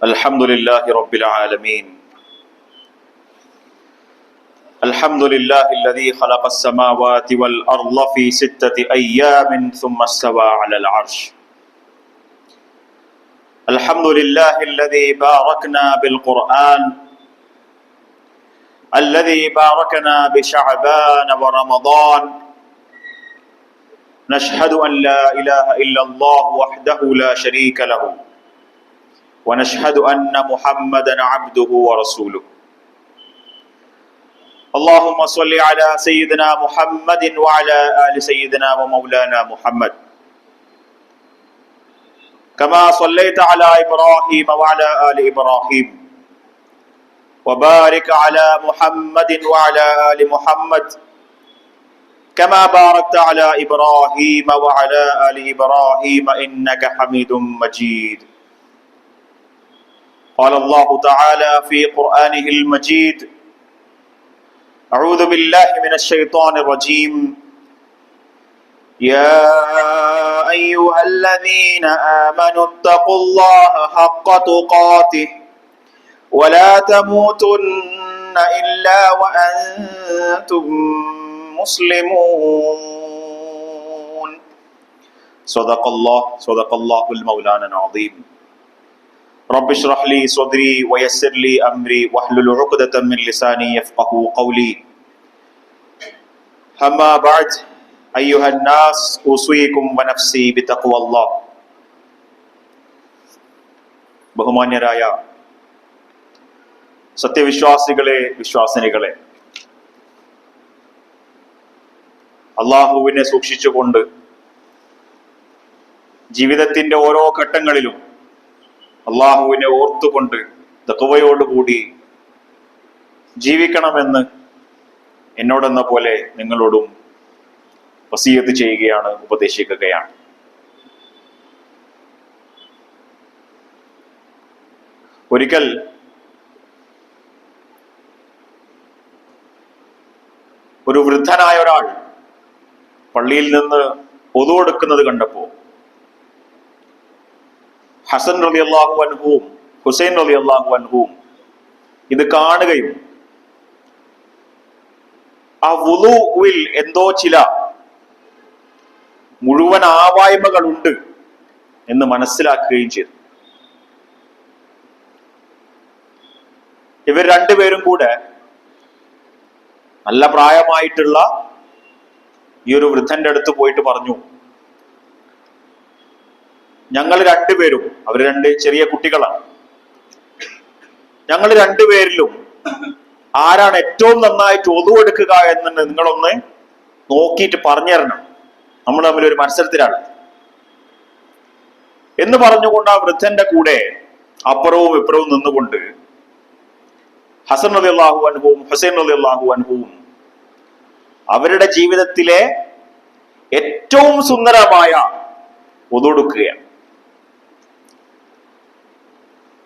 الحمد لله رب العالمين. الحمد لله الذي خلق السماوات والأرض في 6 أيام ثم استوى على العرش. الحمد لله الذي باركنا بالقرآن، الذي باركنا بشعبان ورمضان. نشهد أن لا إله إلا الله وحده لا شريك له، ونشهد أن محمدا عبده ورسوله. اللهم صل على سيدنا محمد وعلى آل سيدنا ومولانا محمد، كما صليت على إبراهيم وعلى آل إبراهيم، وبارك على محمد وعلى آل محمد، كما باركت على إبراهيم وعلى آل إبراهيم إنك حميد مجيد. قال الله تعالى في قرآنه المجيد: أعوذ بالله من الشيطان الرجيم. يا أيها الذين آمنوا اتقوا الله حق تقاته ولا تموتن إلا وأنتم مسلمون. صدق الله المولانا العظيم. رب اشرح لي صدري ويسر لي أمري واحلل عقدة من لساني يفقهوا قولي. أما بعد، أيها الناس، أوصيكم ونفسي بتقوى الله. ബഹുമാന്യരായ സത്യവിശ്വാസികളെ, വിശ്വാസിനികളെ, അള്ളാഹുവിനെ സൂക്ഷിച്ചുകൊണ്ട് ജീവിതത്തിന്റെ ഓരോ ഘട്ടങ്ങളിലും അള്ളാഹുവിനെ ഓർത്തുകൊണ്ട് തഖ്വയോടുകൂടി ജീവിക്കണമെന്ന് എന്നോടെന്ന പോലെ നിങ്ങളോടും വസിയത്ത് ചെയ്യുകയാണ്, ഉപദേശിക്കുകയാണ്. ഒരിക്കൽ ഒരു വൃദ്ധനായ ഒരാൾ പള്ളിയിൽ നിന്ന് ഒതു എടുക്കുന്നത് കണ്ടപ്പോ ഹസൻ റളിയല്ലാഹു അൻഹുവും ഹുസൈൻ റളിയല്ലാഹു അൻഹുവും ഇത് കാണുകയും ആ വുളൂഇൽ എന്തോ ചില മുഴുവൻ ആവായ്മകളുണ്ട് എന്ന് മനസ്സിലാക്കുകയും ചെയ്തു. ഇവർ രണ്ടുപേരും കൂടെ നല്ല പ്രായമായിട്ടുള്ള ഈ ഒരു വൃദ്ധന്റെ അടുത്ത് പോയിട്ട് പറഞ്ഞു, ഞങ്ങൾ രണ്ടുപേരും, അവർ രണ്ട് ചെറിയ കുട്ടികളാണ്, ഞങ്ങൾ രണ്ടുപേരിലും ആരാണ് ഏറ്റവും നന്നായിട്ട് ഒതുവെടുക്കുക എന്ന് നിങ്ങളൊന്ന് നോക്കിയിട്ട് പറഞ്ഞു തരണം, നമ്മൾ തമ്മിൽ ഒരു മത്സരത്തിലാണ് എന്ന് പറഞ്ഞുകൊണ്ട് ആ വൃദ്ധന്റെ കൂടെ അപ്പുറവും ഇപ്പുറവും നിന്നുകൊണ്ട് ഹസൻ റളിയല്ലാഹു അൻഹുവും ഹുസൈൻ റളിയല്ലാഹു അൻഹുവും അവരുടെ ജീവിതത്തിലെ ഏറ്റവും സുന്ദരമായ ഒതുവെടുക്കുകയാണ്.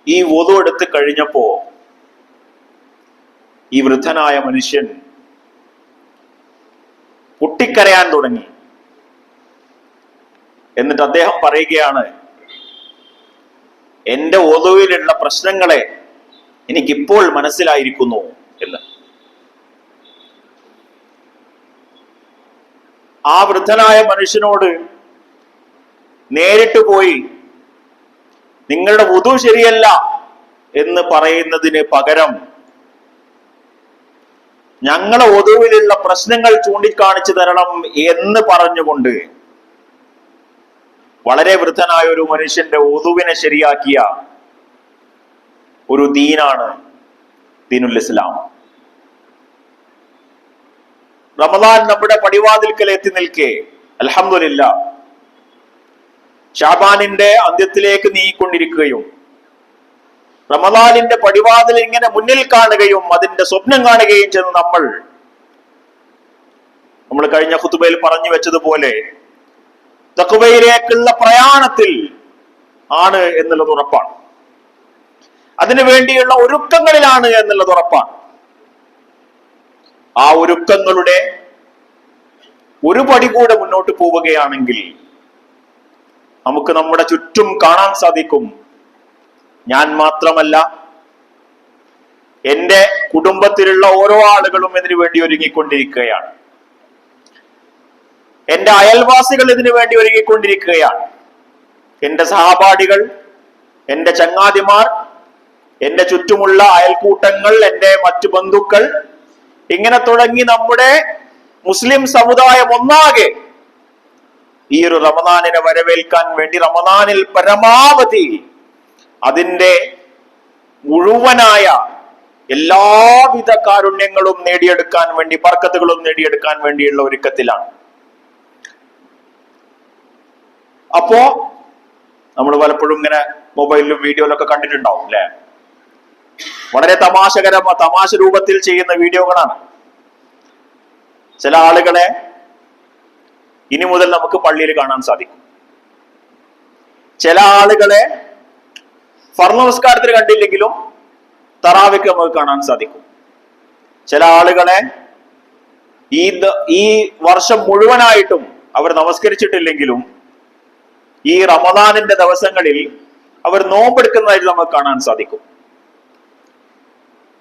ഈ വധു എടുത്ത് കഴിഞ്ഞപ്പോ ഈ വൃദ്ധനായ മനുഷ്യൻ പൊട്ടിക്കരയാൻ തുടങ്ങി. എന്നിട്ട് അദ്ദേഹം പറയുകയാണ്, എന്റെ വധുവിലുള്ള പ്രശ്നങ്ങളെ എനിക്കിപ്പോൾ മനസ്സിലായിരിക്കുന്നു എന്ന്. ആ വൃദ്ധനായ മനുഷ്യനോട് നേരിട്ട് പോയി നിങ്ങളുടെ വുദു ശരിയല്ല എന്ന് പറയുന്നതിന് പകരം ഞങ്ങളെ വുദുവിലുള്ള പ്രശ്നങ്ങൾ ചൂണ്ടിക്കാണിച്ചു തരണം എന്ന് പറഞ്ഞുകൊണ്ട് വളരെ വൃദ്ധനായ ഒരു മനുഷ്യന്റെ വുദുവിനെ ശരിയാക്കിയ ഒരു ദീനാണ് ദീനുൽ ഇസ്ലാം. റമദാൻ നമ്മുടെ പടിവാതിൽക്കൽ എത്തി നിൽക്കെ അൽഹംദുലില്ലാഹ് ഷാബാനിന്റെ അന്ത്യത്തിലേക്ക് നീങ്ങിക്കൊണ്ടിരിക്കുകയും റമദാനിന്റെ പടിവാതിൽ ഇങ്ങനെ മുന്നിൽ കാണുകയും അതിന്റെ സ്വപ്നം കാണുകയും ചെയ്ത് നമ്മൾ കഴിഞ്ഞ ഖുതുബയിൽ പറഞ്ഞു വെച്ചതുപോലെ തഖ്വയിലേക്കുള്ള പ്രയാണത്തിൽ ആണ് എന്നുള്ളത് ഉറപ്പാണ്. അതിനു വേണ്ടിയുള്ള ഒരുക്കങ്ങളിലാണ് എന്നുള്ളത് ഉറപ്പാണ്. ആ ഒരുക്കങ്ങളുടെ ഒരു പടി കൂടെ മുന്നോട്ട് പോവുകയാണെങ്കിൽ നമുക്ക് നമ്മുടെ ചുറ്റും കാണാൻ സാധിക്കും ഞാൻ മാത്രമല്ല, എന്റെ കുടുംബത്തിലുള്ള ഓരോ ആളുകളും ഇതിനു വേണ്ടി ഒരുങ്ങിക്കൊണ്ടിരിക്കുകയാണ്. എന്റെ അയൽവാസികൾ ഇതിനു വേണ്ടി ഒരുങ്ങിക്കൊണ്ടിരിക്കുകയാണ്. എന്റെ സഹപാഠികൾ, എന്റെ ചങ്ങാതിമാർ, എന്റെ ചുറ്റുമുള്ള അയൽക്കൂട്ടങ്ങൾ, എന്റെ മറ്റു ബന്ധുക്കൾ, ഇങ്ങനെ തുടങ്ങി നമ്മുടെ മുസ്ലിം സമുദായം ഒന്നാകെ ഈ ഒരു റമദാനിനെ വരവേൽക്കാൻ വേണ്ടി റമദാനിൽ പരമാവധി അതിന്റെ മുഴുവനായ എല്ലാവിധ കാരുണ്യങ്ങളും നേടിയെടുക്കാൻ വേണ്ടി, ബർക്കത്തുകളും നേടിയെടുക്കാൻ വേണ്ടിയുള്ള ഒരുക്കത്തിലാണ്. അപ്പോ നമ്മൾ പലപ്പോഴും ഇങ്ങനെ മൊബൈലിലും വീഡിയോയിലൊക്കെ കണ്ടിട്ടുണ്ടാവും അല്ലെ? വളരെ തമാശ രൂപത്തിൽ ചെയ്യുന്ന വീഡിയോകളാണ്. ചില ആളുകളെ ഇനി മുതൽ നമുക്ക് പള്ളിയിൽ കാണാൻ സാധിക്കും. ചില ആളുകളെ ഫർള് നമസ്കാരത്തിന് കണ്ടില്ലെങ്കിലും തറാവിക്ക് നമുക്ക് കാണാൻ സാധിക്കും. ചില ആളുകളെ ഈ വർഷം മുഴുവനായിട്ടും അവർ നമസ്കരിച്ചിട്ടില്ലെങ്കിലും ഈ റമദാനിന്റെ ദിവസങ്ങളിൽ അവർ നോമ്പെടുക്കുന്നതായിട്ട് നമുക്ക് കാണാൻ സാധിക്കും.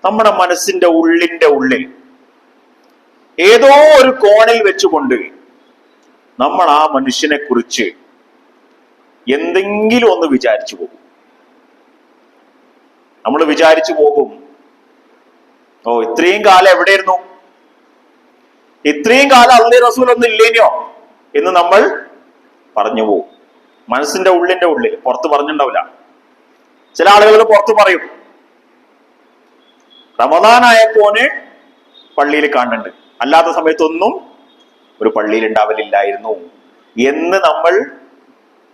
നമ്മുടെ മനസ്സിന്റെ ഉള്ളിൽ ഏതോ ഒരു കോണിൽ വെച്ചുകൊണ്ട് നമ്മൾ ആ മനുഷ്യനെ കുറിച്ച് എന്തെങ്കിലും ഒന്ന് വിചാരിച്ചു പോകും. നമ്മൾ വിചാരിച്ചു പോകും, ഓ ഇത്രയും കാലം എവിടെയായിരുന്നു, ഇത്രയും കാലം അള്ളി റസൂൽ ഒന്നും ഇല്ലേനോ എന്ന് നമ്മൾ പറഞ്ഞു പോകും. മനസ്സിന്റെ ഉള്ളിൽ പുറത്ത് പറഞ്ഞിട്ടുണ്ടാവില്ല. ചില ആളുകൾ പുറത്ത് പറയും, റമദാനായപ്പോന് പള്ളിയിൽ കാണുന്നുണ്ട്, അല്ലാത്ത സമയത്തൊന്നും ഒരു പള്ളിയിൽ ഉണ്ടാവലില്ലായിരുന്നു എന്ന് നമ്മൾ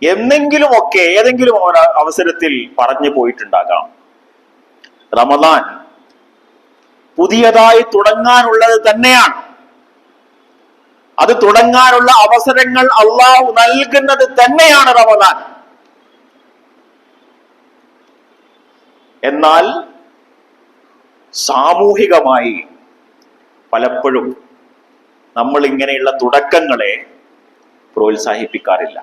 എന്നെങ്കിലുമൊക്കെ ഏതെങ്കിലും അവസരത്തിൽ പറഞ്ഞു പോയിട്ടുണ്ടാകാം. റമദാൻ പുതിയതായി തുടങ്ങാനുള്ളത് തന്നെയാണ്. അത് തുടങ്ങാനുള്ള അവസരങ്ങൾ അള്ളാഹു നൽകുന്നത് തന്നെയാണ് റമദാൻ. എന്നാൽ സാമൂഹികമായി പലപ്പോഴും നമ്മൾ ഇങ്ങനെയുള്ള തുടക്കങ്ങളെ പ്രോത്സാഹിപ്പിക്കാറില്ല.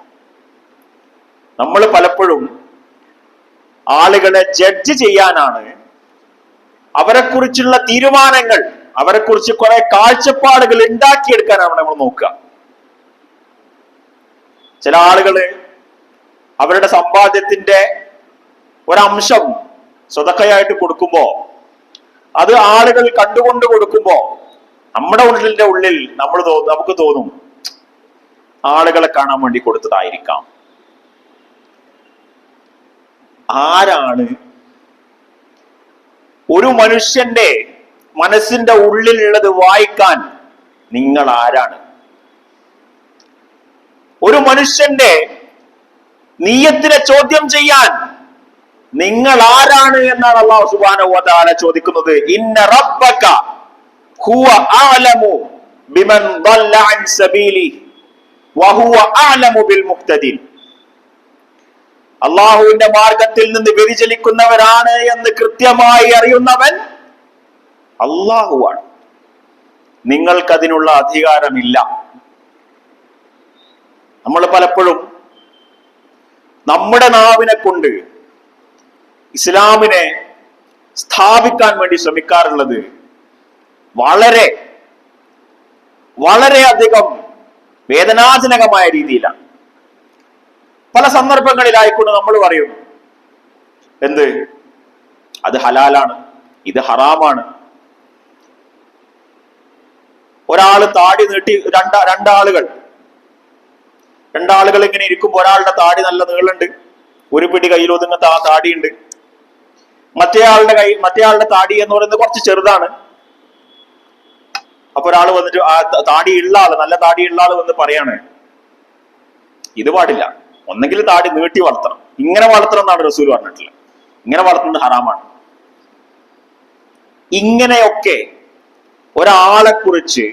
നമ്മൾ പലപ്പോഴും ആളുകളെ ജഡ്ജ് ചെയ്യാനാണ്, അവരെക്കുറിച്ചുള്ള തീരുമാനങ്ങൾ, അവരെക്കുറിച്ച് കുറെ കാഴ്ചപ്പാടുകൾ ഉണ്ടാക്കിയെടുക്കാനാണ് നമ്മൾ നോക്കുക. ചില ആളുകള് അവരുടെ സമ്പാദ്യത്തിന്റെ ഒരംശം സ്വതക്കയായിട്ട് കൊടുക്കുമ്പോ, അത് ആളുകൾ കണ്ടുകൊണ്ട് കൊടുക്കുമ്പോ നമ്മുടെ ഉള്ളിൽ നമുക്ക് തോന്നും ആളുകളെ കാണാൻ വേണ്ടി കൊടുത്തതായിരിക്കാം. ആരാണ് ഒരു മനുഷ്യന്റെ മനസ്സിന്റെ ഉള്ളിലുള്ളത് വായിക്കാൻ നിങ്ങൾ ആരാണ്? ഒരു മനുഷ്യന്റെ നിയ്യത്തിനെ ചോദ്യം ചെയ്യാൻ നിങ്ങൾ ആരാണ് എന്നാണ് അല്ലാഹു സുബ്ഹാനഹു വ തആല ചോദിക്കുന്നത്. ഇന്ന റബ്ബക ഹുവ അഅലമു ബിമൻ ضل عن സബീലി വഹുവ അഅലമു ബിൽ മുഹ്തദീൻ. അള്ളാഹുവിന്റെ മാർഗത്തിൽ നിന്ന് വ്യതിചലിക്കുന്നവരാണ് എന്ന് കൃത്യമായി അറിയുന്നവൻ അള്ളാഹുവാണ്. നിങ്ങൾക്കതിനുള്ള അധികാരമില്ല. നമ്മൾ പലപ്പോഴും നമ്മുടെ നാവിനെ കൊണ്ട് ഇസ്ലാമിനെ സ്ഥാപിക്കാൻ വേണ്ടി ശ്രമിക്കാറുള്ളത് വളരെ വളരെയധികം വേദനാജനകമായ രീതിയിലാണ്. പല സന്ദർഭങ്ങളിലായിക്കൊണ്ട് നമ്മൾ പറയും, എന്ത് അത് ഹലാലാണ്, ഇത് ഹറാമാണ്. ഒരാള് താടി നീട്ടി, രണ്ടാളുകൾ ഇങ്ങനെ ഇരിക്കുമ്പോൾ ഒരാളുടെ താടി നല്ല നീളുണ്ട്, ഒരു പിടി കയ്യിലൊതുങ്ങുന്ന ആ താടിയുണ്ട്. മറ്റേയാളുടെ താടി എന്ന് പറയുന്നത് കുറച്ച് ചെറുതാണ്. അപ്പൊ ഒരാള് വന്നിട്ട് ആ നല്ല താടിയുള്ള ആള് വന്ന് പറയാണ്, ഇത് പാടില്ല, ഒന്നെങ്കിൽ താടി നീട്ടി വളർത്തണം, ഇങ്ങനെ വളർത്തണം എന്നാണ് റസൂൽ പറഞ്ഞിട്ടുള്ളത്, ഇങ്ങനെ വളർത്തുന്നത് ഹറാമാണ്. ഇങ്ങനെയൊക്കെ ഒരാളെ കുറിച്ച്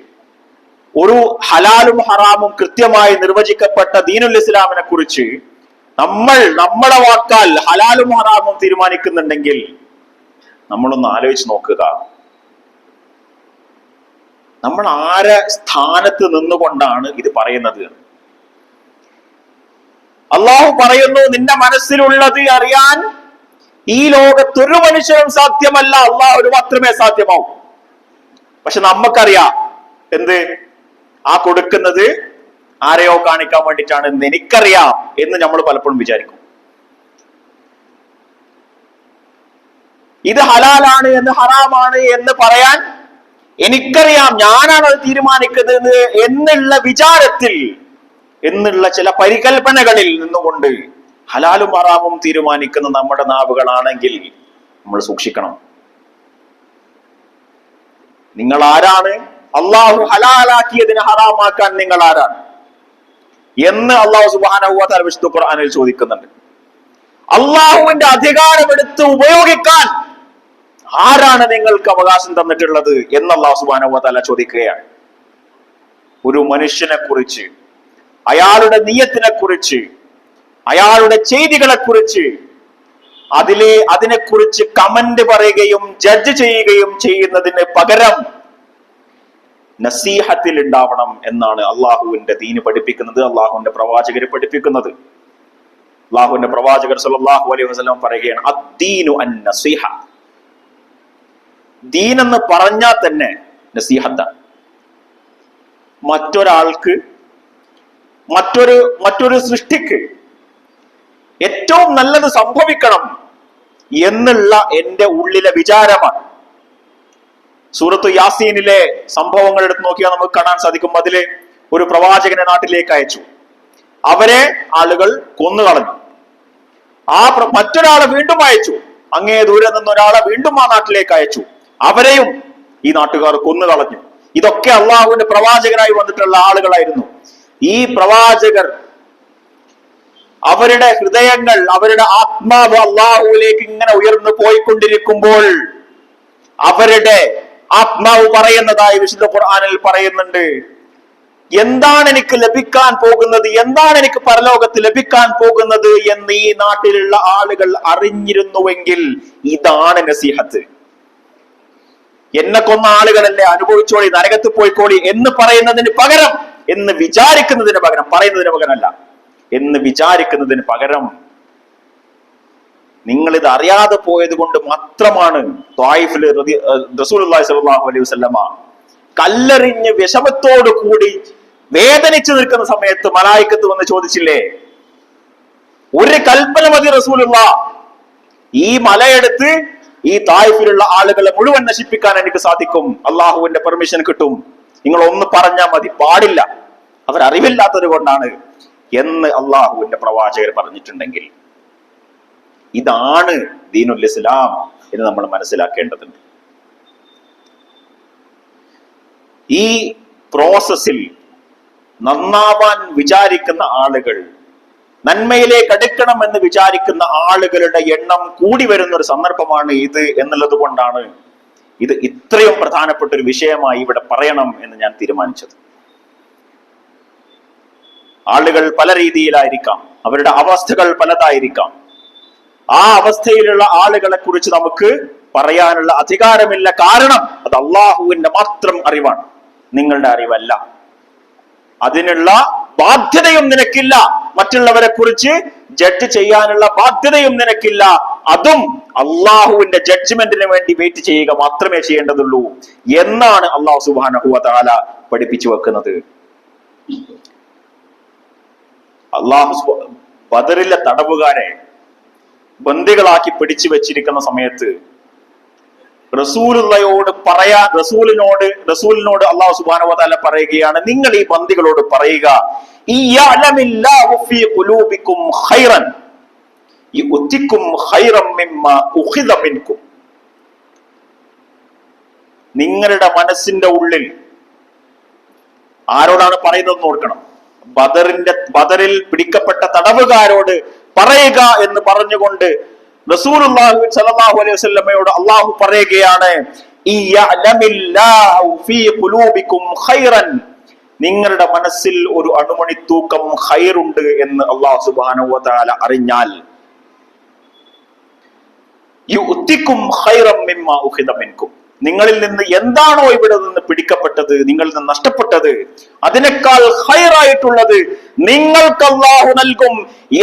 ഒരു ഹലാലും ഹറാമും കൃത്യമായി നിർവചിക്കപ്പെട്ട ദീനുൽ ഇസ്ലാമിനെ കുറിച്ച് നമ്മുടെ വാക്കാൽ ഹലാലും ഹറാമും തീരുമാനിക്കുന്നുണ്ടെങ്കിൽ നമ്മളൊന്ന് ആലോചിച്ച് നോക്കുക. നമ്മൾ ആരെ സ്ഥാനത്ത് നിന്നുകൊണ്ടാണ് ഇത് പറയുന്നത്? അള്ളാഹു പറയുന്നു, നിന്റെ മനസ്സിലുള്ളത് അറിയാൻ ഈ ലോകത്തൊരു മനുഷ്യനും സാധ്യമല്ല, അള്ളാഹുവിന് മാത്രമേ സാധ്യമാവൂ. പക്ഷെ നമുക്കറിയാം എന്ത്, ആ കൊടുക്കുന്നത് ആരെയോ കാണിക്കാൻ വേണ്ടിയിട്ടാണ് എന്ന് എനിക്കറിയാം എന്ന് നമ്മൾ പലപ്പോഴും വിചാരിക്കും. ഇത് ഹലാലാണ് എന്ന് ഹറാമാണ് എന്ന് പറയാൻ എനിക്കറിയാം, ഞാനാണ് അത് തീരുമാനിക്കുന്നത് എന്നുള്ള വിചാരത്തിൽ, എന്നുള്ള ചില പരികൽപ്പനകളിൽ നിന്നുകൊണ്ട് ഹലാലും ഹറാമും തീരുമാനിക്കുന്ന നമ്മുടെ നാവുകളാണെങ്കിൽ നമ്മൾ സൂക്ഷിക്കണം. നിങ്ങൾ ആരാണ്? അള്ളാഹു ഹലാലാക്കിയതിനെ ഹറാമാക്കാൻ നിങ്ങൾ ആരാണ് എന്ന് അള്ളാഹു സുബ്ഹാനഹു വ തആല വിശുദ്ധ ഖുർആനിൽ ചോദിക്കുന്നുണ്ട്. അള്ളാഹുവിന്റെ അധികാരമെടുത്ത് ഉപയോഗിക്കാൻ ആരാണ് നിങ്ങൾക്ക് അവകാശം തന്നിട്ടുള്ളത് എന്ന് അള്ളാഹു സുബ്ഹാനഹു വ തആല ചോദിക്കുകയാണ്. ഒരു മനുഷ്യനെ കുറിച്ച്, അയാളുടെ നിയ്യത്തിനെ കുറിച്ച്, അയാളുടെ ചെയ്തികളെ കുറിച്ച്, അതിനെക്കുറിച്ച് കമന്റ് പറയുകയും ജഡ്ജ് ചെയ്യുകയും ചെയ്യുന്നതിന് പകരം നസീഹത്തിൽ ഉണ്ടാവണം എന്നാണ് അള്ളാഹുവിന്റെ ദീന് പഠിപ്പിക്കുന്നത്, അള്ളാഹുവിന്റെ പ്രവാചകര് പഠിപ്പിക്കുന്നത്. അള്ളാഹുവിന്റെ പ്രവാചകർ സല്ലല്ലാഹു അലൈഹി വസല്ലം പറയുകയാണ്, അദ്ദീനു അൻ-നസീഹ. ദീൻ എന്ന് പറഞ്ഞാൽ തന്നെ നസീഹത്താണ്. മറ്റൊരാൾക്ക്, മറ്റൊരു സൃഷ്ടിക്ക് ഏറ്റവും നല്ലത് സംഭവിക്കണം എന്നുള്ള എന്റെ ഉള്ളിലെ വിചാരമാണ്. സൂറത്ത് യാസീനിലെ സംഭവങ്ങൾ എടുത്ത് നോക്കിയാൽ നമുക്ക് കാണാൻ സാധിക്കും. അതില് ഒരു പ്രവാചകനെ നാട്ടിലേക്ക് അയച്ചു, അവരെ ആളുകൾ കൊന്നുകളഞ്ഞു. മറ്റൊരാളെ വീണ്ടും അയച്ചു, അങ്ങേ ദൂരെ നിന്ന് ഒരാളെ വീണ്ടും ആ നാട്ടിലേക്ക് അയച്ചു, അവരെയും ഈ നാട്ടുകാർ കൊന്നുകളഞ്ഞു. ഇതൊക്കെ അള്ളാഹുവിന്റെ പ്രവാചകരായി വന്നിട്ടുള്ള ആളുകളായിരുന്നു. ഈ പ്രവാചകർ അവരുടെ ഹൃദയങ്ങൾ, അവരുടെ ആത്മാവ് അള്ളാഹുവിലേക്ക് ഇങ്ങനെ ഉയർന്നു പോയിക്കൊണ്ടിരിക്കുമ്പോൾ അവരുടെ ആത്മാവ് പറയുന്നതായി വിശുദ്ധ ഖുർആനിൽ പറയുന്നുണ്ട്, എന്താണ് എനിക്ക് ലഭിക്കാൻ പോകുന്നത്, എന്താണ് എനിക്ക് പരലോകത്ത് ലഭിക്കാൻ പോകുന്നത് എന്ന് ഈ നാട്ടിലുള്ള ആളുകൾ അറിഞ്ഞിരുന്നുവെങ്കിൽ ഇതാണ് നസീഹത്ത്. എന്നെ കൊന്ന ആളുകളല്ലേ, അനുഭവിച്ചോളി, നരകത്ത് പോയിക്കോളി എന്ന് പറയുന്നതിന് പകരം, എന്ന് വിചാരിക്കുന്നതിന് പകരം, പറയുന്നതിന് പകരമല്ല, എന്ന് വിചാരിക്കുന്നതിന് പകരം നിങ്ങൾ ഇത് അറിയാതെ പോയത് കൊണ്ട് മാത്രമാണ് ത്വായിഫില് റസൂലുള്ളാഹി സ്വല്ലല്ലാഹു അലൈഹി വസല്ലമ കല്ലെറിഞ്ഞ് വിഷമത്തോടു കൂടി വേദനിച്ചു നിൽക്കുന്ന സമയത്ത് മലായിക്കത്ത് വന്ന് ചോദിച്ചില്ലേ, ഒരു കൽപ്പന മതി റസൂലുള്ളാഹ്, ഈ മലയെടുത്ത് ഈ തായിഫിലുള്ള ആളുകളെ മുഴുവൻ നശിപ്പിക്കാൻ എനിക്ക് സാധിക്കും, അള്ളാഹുവിന്റെ പെർമിഷൻ കിട്ടും, നിങ്ങൾ ഒന്ന് പറഞ്ഞാൽ മതി, പാടില്ല, അവരറിവില്ലാത്തത് കൊണ്ടാണ് എന്ന് അള്ളാഹുവിന്റെ പ്രവാചകർ പറഞ്ഞിട്ടുണ്ടെങ്കിൽ ഇതാണ് ദീനുൽ ഇസ്ലാം എന്ന് നമ്മൾ മനസ്സിലാക്കേണ്ടതുണ്ട്. ഈ പ്രോസസ്സിൽ നന്നാവാൻ വിചാരിക്കുന്ന ആളുകൾ, നന്മയിലേക്ക് അടുക്കണം എന്ന് വിചാരിക്കുന്ന ആളുകളുടെ എണ്ണം കൂടി വരുന്ന ഒരു സന്ദർഭമാണ് ഇത് എന്നുള്ളത് കൊണ്ടാണ് ഇത് ഇത്രയും പ്രധാനപ്പെട്ട ഒരു വിഷയമായി ഇവിടെ പറയണം എന്ന് ഞാൻ തീരുമാനിച്ചത്. ആളുകൾ പല രീതിയിലായിരിക്കാം, അവരുടെ അവസ്ഥകൾ പലതായിരിക്കാം. ആ അവസ്ഥയിലുള്ള ആളുകളെ കുറിച്ച് നമുക്ക് പറയാനുള്ള അധികാരമില്ല. കാരണം അത് അള്ളാഹുവിന്റെ മാത്രം അറിവാണ്, നിങ്ങളുടെ അറിവല്ല. അതിനുള്ള ബാധ്യതയും നിനക്കില്ല. മറ്റുള്ളവരെ കുറിച്ച് ജഡ്ജ് ചെയ്യാനുള്ള ബാധ്യതയും നിനക്കില്ല. അതും അള്ളാഹുവിന്റെ ജഡ്ജ്മെന്റിന് വേണ്ടി വെയിറ്റ് ചെയ്യുക മാത്രമേ ചെയ്യേണ്ടതുള്ളൂ എന്നാണ് അള്ളാഹു സുബ്ഹാനഹു വ തആല പഠിപ്പിച്ചു വെക്കുന്നത്. അള്ളാഹു ബദറിലെ തടവുകാരെ ബന്ദികളാക്കി പിടിച്ചു വെച്ചിരിക്കുന്ന സമയത്ത് റസൂലിനോട് അള്ളാഹു സുബ്ഹാനഹു വ തആല പറയുകയാണ്, നിങ്ങൾ ഈ ബന്ദികളോട് പറയുക, നിങ്ങളുടെ മനസ്സിന്റെ ഉള്ളിൽ ആരോടാണ് പറയുന്നത് നോക്കണം. ബദറിൽ പിടിക്കപ്പെട്ട തടവുകാരോട് പറയുക എന്ന് പറഞ്ഞുകൊണ്ട് റസൂലുള്ളാഹി സ്വല്ലല്ലാഹു അലൈഹി വസല്ലമയോട് അള്ളാഹു പറയുകയാണ്, നിങ്ങളുടെ മനസ്സിൽ ഒരു അണുമണി തൂക്കം ഖൈറുണ്ട് എന്ന് അള്ളാഹു സുബ്ഹാനഹു വ തആല അറിഞ്ഞാൽ യുഅ്തികും ഖൈറൻ മിമ്മാ ഉഖിദ മിൻകും, നിങ്ങളിൽ നിന്ന് എന്താണോ ഇവിടെ നിന്ന് പിടിക്കപ്പെട്ടത്, നിങ്ങളിൽ നിന്ന് നഷ്ടപ്പെട്ടത്, അതിനേക്കാൾ ഹൈറായിട്ടുള്ളത് നിങ്ങൾക്ക് അല്ലാഹു നൽകും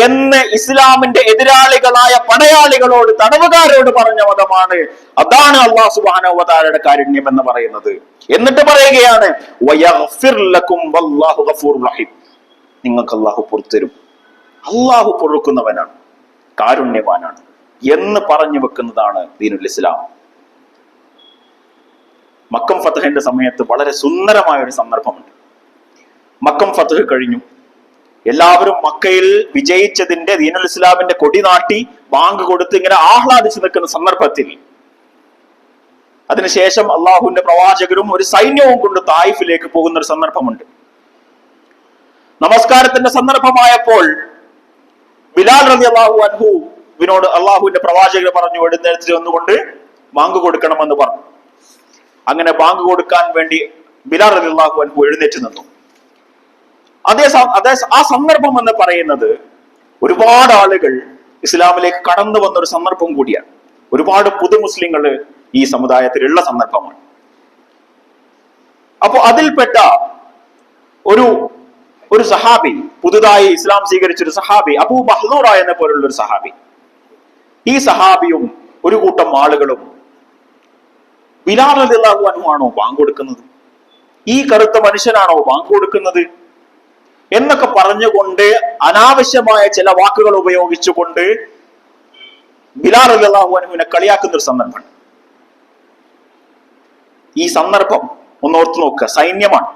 എന്ന് ഇസ്ലാമിന്റെ എതിരാളികളായ പടയാളികളോട്, തടവുകാരോട് പറഞ്ഞ മതമാണ്. അതാണ് അല്ലാഹു സുബ്ഹാനഹു വ തആലയുടെ കാരുണ്യം എന്ന് പറയുന്നത്. എന്നിട്ട് പറയുകയാണ് വയഗ്ഫിർ ലക്കും വല്ലാഹു ഗഫൂറുർ റഹീം, നിങ്ങൾക്ക് അല്ലാഹു പൊറുത്തരും, അല്ലാഹു പൊറുക്കുന്നവനാണ്, കാരുണ്യവാനാണ് എന്ന് പറഞ്ഞു വെക്കുന്നതാണ് ദീനുൽ ഇസ്ലാം. മക്കം ഫത്ഹിന്റെ സമയത്ത് വളരെ സുന്ദരമായ ഒരു സന്ദർഭമുണ്ട്. മക്കം ഫത്ഹ് കഴിഞ്ഞു, എല്ലാവരും മക്കയിൽ വിജയിച്ചതിന്റെ, ദീനുൽ ഇസ്ലാമിന്റെ കൊടി നാട്ടി ബാങ്ക് കൊടുത്ത് ഇങ്ങനെ ആഹ്ലാദിച്ചു നിൽക്കുന്ന സന്ദർഭത്തിൽ അതിനുശേഷം അള്ളാഹുവിന്റെ പ്രവാചകരും ഒരു സൈന്യവും കൊണ്ട് തായിഫിലേക്ക് പോകുന്ന ഒരു സന്ദർഭമുണ്ട്. നമസ്കാരത്തിന്റെ സന്ദർഭമായപ്പോൾ ബിലാൽ റളിയല്ലാഹു അൻഹുവിനോട് അള്ളാഹുവിന്റെ പ്രവാചകർ പറഞ്ഞു, എഴുന്നേറ്റ് വന്നുകൊണ്ട് ബാങ്ക് കൊടുക്കണമെന്ന് പറഞ്ഞു. അങ്ങനെ ബാങ്ക് കൊടുക്കാൻ വേണ്ടി ബിലാൽ റളിയല്ലാഹു അൻഹു എഴുന്നേറ്റ് നിന്നു. ആ സന്ദർഭം എന്ന് പറയുന്നത് ഒരുപാട് ആളുകൾ ഇസ്ലാമിലേക്ക് കടന്നു വന്ന ഒരു സന്ദർഭം കൂടിയാണ്. ഒരുപാട് പുതു മുസ്ലിങ്ങൾ ഈ സമുദായത്തിലുള്ള സന്ദർഭമാണ്. അപ്പൊ അതിൽപ്പെട്ട ഒരു സഹാബി, പുതുതായി ഇസ്ലാം സ്വീകരിച്ചൊരു സഹാബി, അബൂ മഹ്ദൂറ എന്ന പോലുള്ള ഒരു സഹാബി, ഈ സഹാബിയും ഒരു കൂട്ടം ആളുകളും ബിലാൽ റളിയല്ലാഹു അൻഹു ആണോ ബാങ്ക് കൊടുക്കുന്നത്, ഈ കറുത്ത മനുഷ്യനാണോ ബാങ്ക് കൊടുക്കുന്നത് എന്നൊക്കെ പറഞ്ഞുകൊണ്ട് അനാവശ്യമായ ചില വാക്കുകൾ ഉപയോഗിച്ചുകൊണ്ട് ബിലാൽ റളിയല്ലാഹു അൻഹുവിനെ കളിയാക്കുന്ന ഒരു സന്ദർഭമാണ്. ഈ സന്ദർഭം ഒന്ന് ഓർത്തു നോക്കുക. സൈന്യമാണ്,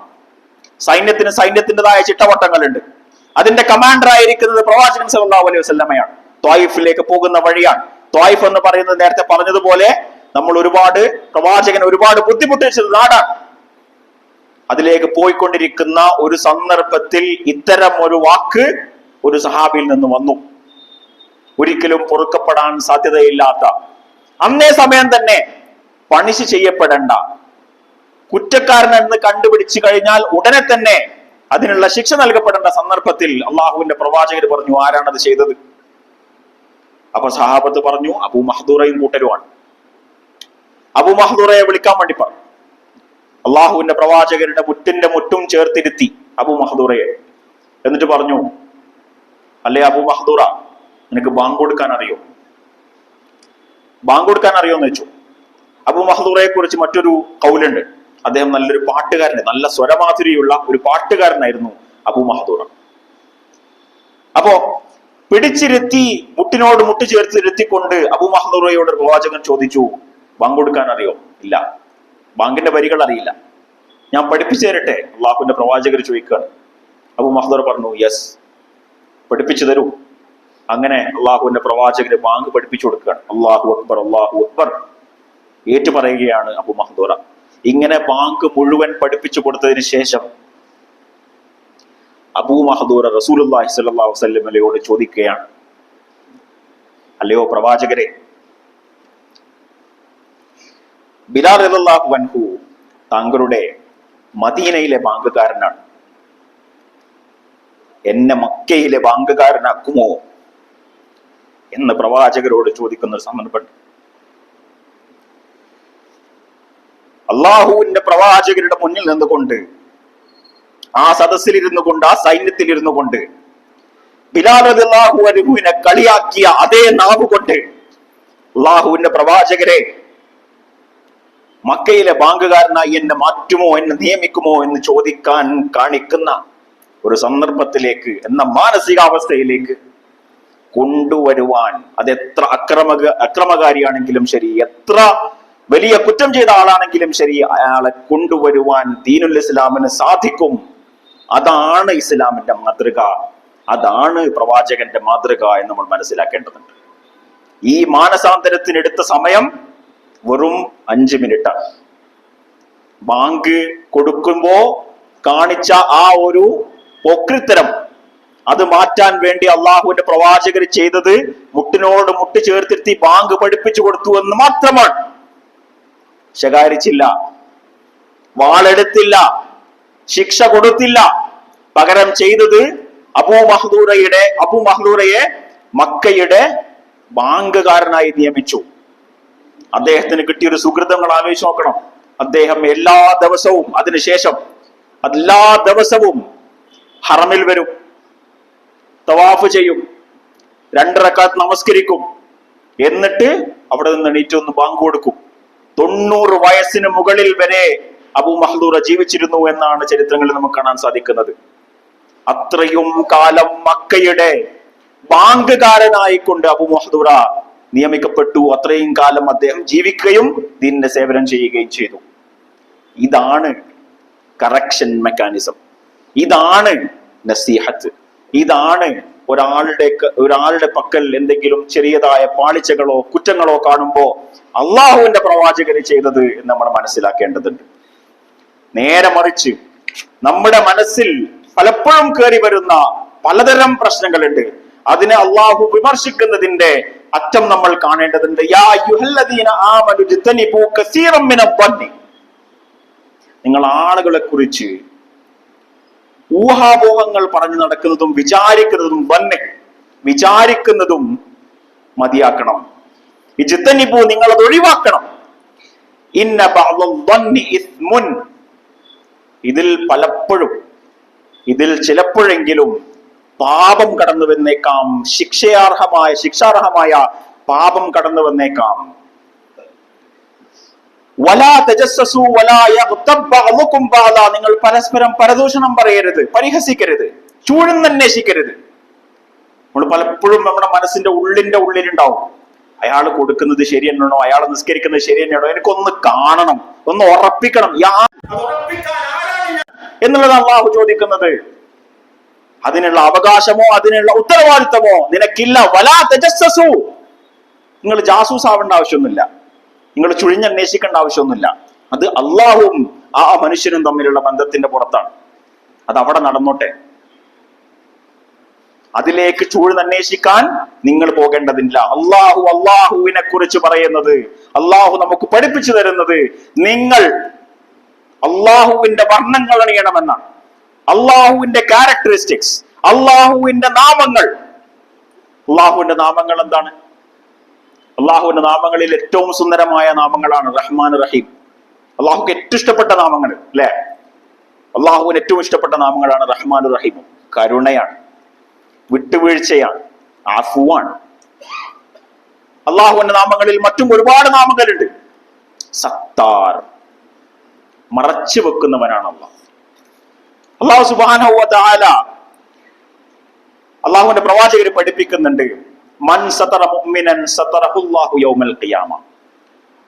സൈന്യത്തിന് സൈന്യത്തിൻ്റെതായ ചിട്ടവട്ടങ്ങളുണ്ട്. അതിന്റെ കമാൻഡർ ആയിരിക്കുന്നത് പ്രവാചകൻ സല്ലല്ലാഹു അലൈഹി വസല്ലമയാണ്. ത്വായിഫിലേക്ക് പോകുന്ന വഴിയാണ്. ത്വായിഫ് എന്ന് പറയുന്നത് നേരത്തെ പറഞ്ഞതുപോലെ നമ്മൾ പ്രവാചകൻ ഒരുപാട് ബുദ്ധിമുട്ടിച്ചത് നാടാണ്. അതിലേക്ക് പോയിക്കൊണ്ടിരിക്കുന്ന ഒരു സന്ദർഭത്തിൽ ഇത്തരം ഒരു വാക്ക് ഒരു സഹാബിയിൽ നിന്ന് വന്നു. ഒരിക്കലും പൊറുക്കപ്പെടാൻ സാധ്യതയില്ലാത്ത, അന്നേ സമയം തന്നെ പണിഷ് ചെയ്യപ്പെടേണ്ട, കുറ്റക്കാരനെന്ന് കണ്ടുപിടിച്ചു കഴിഞ്ഞാൽ ഉടനെ തന്നെ അതിനുള്ള ശിക്ഷ നൽകപ്പെടേണ്ട സന്ദർഭത്തിൽ അള്ളാഹുവിന്റെ പ്രവാചകർ പറഞ്ഞു, ആരാണത് ചെയ്തത്? അപ്പൊ സഹാബത്ത് പറഞ്ഞു, അബൂ മഹ്ദൂറയും കൂട്ടരുമാണ്. അബൂ മഹ്ദൂറയെ വിളിക്കാൻ വേണ്ടി പറഞ്ഞു. അള്ളാഹുവിന്റെ പ്രവാചകരുടെ മുറ്റും ചേർത്തിരുത്തി അബൂ മഹ്ദൂറയെ. എന്നിട്ട് പറഞ്ഞു, അല്ലേ അബൂ മഹ്ദൂറ, നിനക്ക് ബാങ്ക് കൊടുക്കാൻ അറിയോ? ബാങ്ക് കൊടുക്കാൻ അറിയോന്ന് വെച്ചു. അബൂ മഹ്ദൂറയെ കുറിച്ച് മറ്റൊരു കൗലുണ്ട്. അദ്ദേഹം നല്ലൊരു പാട്ടുകാരൻ, നല്ല സ്വരമാധുരിയുള്ള ഒരു പാട്ടുകാരനായിരുന്നു അബൂ മഹ്ദൂറ. അപ്പോ പിടിച്ചിരുത്തി, മുട്ടിനോട് മുട്ട് ചേർത്തിരുത്തിക്കൊണ്ട് അബൂ മഹ്ദൂറയോട് പ്രവാചകൻ ചോദിച്ചു, ബാങ്ക് കൊടുക്കാൻ അറിയോ? ഇല്ല, ബാങ്കിന്റെ വരികൾ അറിയില്ല, ഞാൻ പഠിപ്പിച്ചു തരട്ടെ? അള്ളാഹുവിന്റെ പ്രവാചകർ ചോദിക്കുകയാണ്. അബൂ മഹ്ദൂറ പറഞ്ഞു, യെസ്, പഠിപ്പിച്ചു തരൂ. അങ്ങനെ അള്ളാഹുവിന്റെ പ്രവാചകര് ബാങ്ക് പഠിപ്പിച്ചു കൊടുക്കുകയാണ്. അല്ലാഹു അക്ബർ, അല്ലാഹു അക്ബർ ഏറ്റു പറയുകയാണ് അബൂ മഹ്ദൂറ. ഇങ്ങനെ ബാങ്ക് മുഴുവൻ പഠിപ്പിച്ചു കൊടുത്തതിന് ശേഷം അബൂ മഹ്ദൂറ റസൂലുള്ളാഹി സ്വല്ലല്ലാഹു അലൈഹി വസല്ലമയോട് ചോദിക്കുകയാണ്, അല്ലയോ പ്രവാചകരെ, ബിലാൽ റളിയല്ലാഹു അൻഹു താങ്കളുടെ മദീനയിലെ ബാങ്കുകാരനാണ്, എന്നെ മക്കയിലെ ബാങ്കുകാരനാക്കുമോ എന്ന് പ്രവാചകരോട് ചോദിക്കുന്ന ഒരു സന്ദർഭം. അള്ളാഹുവിന്റെ പ്രവാചകരുടെ മുന്നിൽ നിന്നുകൊണ്ട്, ആ സദസ്സിലിരുന്നു കൊണ്ട്, ആ സൈന്യത്തിലിരുന്നു കൊണ്ട് ബിലാൽ റളിയല്ലാഹു അൻഹുവിനെ കളിയാക്കിയ അതേ നാവ് കൊണ്ട് അള്ളാഹുവിന്റെ പ്രവാചകരെ, മക്കയിലെ ബാങ്കുകാരനായി എന്നെ മാറ്റുമോ, എന്നെ നിയമിക്കുമോ എന്ന് ചോദിക്കാൻ കാണിക്കുന്ന ഒരു സന്ദർഭത്തിലേക്ക്, എന്ന മാനസികാവസ്ഥയിലേക്ക് കൊണ്ടുവരുവാൻ, അതെത്ര അക്രമകാരിയാണെങ്കിലും ശരി, എത്ര വലിയ കുറ്റം ചെയ്ത ആളാണെങ്കിലും ശരി, അയാളെ കൊണ്ടുവരുവാൻ ദീനുൽ ഇസ്ലാമിന് സാധിക്കും. അതാണ് ഇസ്ലാമിന്റെ മാതൃക, അതാണ് പ്രവാചകന്റെ മാതൃക എന്ന് നമ്മൾ മനസ്സിലാക്കേണ്ടതുണ്ട്. ഈ മാനസാന്തരത്തിനെടുത്ത സമയം വെറും 5 മിനിറ്റാണ്. ബാങ്ക് കൊടുക്കുമ്പോ കാണിച്ച ആ ഒരു പോക്രിത്തരം, അത് മാറ്റാൻ വേണ്ടി അള്ളാഹുവിന്റെ പ്രവാചകർ ചെയ്തത് മുട്ടിനോട് മുട്ട് ചേർത്തിരുത്തി ബാങ്ക് പഠിപ്പിച്ചു കൊടുത്തു എന്ന് മാത്രമാണ്. ശകാരിച്ചില്ല, വാളെടുത്തില്ല, ശിക്ഷ കൊടുത്തില്ല. പകരം ചെയ്തത് അബൂ മഹ്ദൂറയെ മക്കയുടെ ബാങ്കുകാരനായി നിയമിച്ചു. അദ്ദേഹത്തിന് കിട്ടിയൊരു സുഹൃതങ്ങൾ ആലോചിച്ച് നോക്കണം. അദ്ദേഹം എല്ലാ ദിവസവും അതിനുശേഷം എല്ലാ ദിവസവും ഹറമിൽ വരും, തവാഫ് ചെയ്യും, 2 റക്അത്ത് നമസ്കരിക്കും, എന്നിട്ട് അവിടെ നിന്ന് എണീറ്റ് ഒന്ന് ബാങ്ക് കൊടുക്കും. 90 വയസ്സിന് മുകളിൽ വരെ അബൂ മഹ്ദൂറ ജീവിച്ചിരുന്നു എന്നാണ് ചരിത്രങ്ങളിൽ നമുക്ക് കാണാൻ സാധിക്കുന്നത്. അത്രയും കാലം മക്കയുടെ ബാങ്കുകാരനായിക്കൊണ്ട് അബൂ മഹ്ദൂറ നിയമിക്കപ്പെട്ടു. അത്രയും കാലം അദ്ദേഹം ജീവിക്കുകയും ദീനിന്റെ സേവനം ചെയ്യുകയും ചെയ്തു. ഇതാണ് കറക്ഷൻ മെക്കാനിസം, ഇതാണ് നസീഹത്ത്, ഇതാണ് ഒരാളുടെ പക്കൽ എന്തെങ്കിലും ചെറിയതായ പാളിച്ചകളോ കുറ്റങ്ങളോ കാണുമ്പോ അള്ളാഹുവിന്റെ പ്രവാചകന് ചെയ്തത് എന്ന് നമ്മൾ മനസ്സിലാക്കേണ്ടതുണ്ട്. നേരെ മറിച്ച് നമ്മുടെ മനസ്സിൽ പലപ്പോഴും കയറി വരുന്ന പലതരം പ്രശ്നങ്ങളുണ്ട്. അതിനെ അള്ളാഹു വിമർശിക്കുന്നതിന്റെ അറ്റം നമ്മൾ കാണേണ്ടതുണ്ട്. യാ അയ്യുഹല്ലദീന ആമനു ജ്തനിബൂ കസീറൻ മിനദ്ദന്നി. നിങ്ങൾ ആളുകളെ കുറിച്ച് ഊഹാപോഹങ്ങൾ പറഞ്ഞു നടക്കുന്നതും വിചാരിക്കുന്നതും മതിയാക്കണം. ഇജ്തനിബൂ, നിങ്ങൾ അത് ഒഴിവാക്കണം. ഇന്ന ബഅദദ്ദന്നി ഇസ്മുൻ, ഇതിൽ ചിലപ്പോഴെങ്കിലും പാപം കടന്നു വന്നേക്കാം, ശിക്ഷാർഹമായ പാപം കടന്നു വന്നേക്കാം. വലാ തജസ്സസു വലാ യഗ്തബ് ബഅദുകും ബഅദാ, നിങ്ങൾ പരസ്പരം പരദൂഷണം പറയരുത്, പരിഹസിക്കരുത്, ചൂഴ്ന്നന്വേഷിക്കരുത്. നമ്മൾ പലപ്പോഴും നമ്മുടെ മനസ്സിന്റെ ഉള്ളിലുണ്ടാവും, അയാൾ കൊടുക്കുന്നത് ശരി തന്നെയാണോ, അയാൾ നിസ്കരിക്കുന്നത് ശരി തന്നെയാണോ, എനിക്കൊന്ന് കാണണം, ഒന്ന് ഉറപ്പിക്കണം എന്നുള്ളത് അള്ളാഹു ചോദിക്കുന്നത്. അതിനുള്ള അവകാശമോ അതിനുള്ള ഉത്തരവാദിത്തമോ നിനക്കില്ല. വലാ തജസ്സസു, നിങ്ങൾ ജാസൂസ് ആവേണ്ട ആവശ്യമൊന്നുമില്ല, നിങ്ങൾ ചുഴിഞ്ഞന്വേഷിക്കേണ്ട ആവശ്യമൊന്നുമില്ല. അത് അള്ളാഹുവും ആ മനുഷ്യനും തമ്മിലുള്ള ബന്ധത്തിന്റെ പുറത്താണ്. അത് അവിടെ നടന്നോട്ടെ. അതിലേക്ക് ചൂഴ്ന്നന്വേഷിക്കാൻ നിങ്ങൾ പോകേണ്ടതില്ല. അള്ളാഹുവിനെ കുറിച്ച് പറയുന്നത്, അള്ളാഹു നമുക്ക് പഠിപ്പിച്ചു തരുന്നത്, നിങ്ങൾ അള്ളാഹുവിന്റെ വർണ്ണങ്ങൾ അണിയണമെന്നാണ്. അള്ളാഹുവിന്റെ ക്യാരക്ടറിസ്റ്റിക്സ്, അള്ളാഹുവിന്റെ നാമങ്ങൾ. അള്ളാഹുവിന്റെ നാമങ്ങൾ എന്താണ്? അള്ളാഹുവിന്റെ നാമങ്ങളിൽ ഏറ്റവും സുന്ദരമായ നാമങ്ങളാണ് റഹ്മാൻ, റഹീം. അള്ളാഹുക്ക് ഏറ്റവും ഇഷ്ടപ്പെട്ട നാമങ്ങൾ അല്ലെ? അള്ളാഹുവിന് ഏറ്റവും ഇഷ്ടപ്പെട്ട നാമങ്ങളാണ് റഹ്മാൻ, റഹീമും. കരുണയാണ്, വിട്ടുവീഴ്ചയാണ്, ആഫുവാണ്. അള്ളാഹുവിന്റെ നാമങ്ങളിൽ മറ്റും ഒരുപാട് നാമങ്ങളുണ്ട്. സത്താർ, മറച്ചു വെക്കുന്നവനാണ് അള്ളാഹ്. അള്ളാഹു സുബ്ഹാനഹു വ തആല അള്ളാഹുവിന്റെ പ്രവാചകർ പഠിപ്പിക്കുന്നുണ്ട്, മൻ സതറ മുഅ്മിനൻ സതറഹുല്ലാഹു യൗമൽ ഖിയാമ.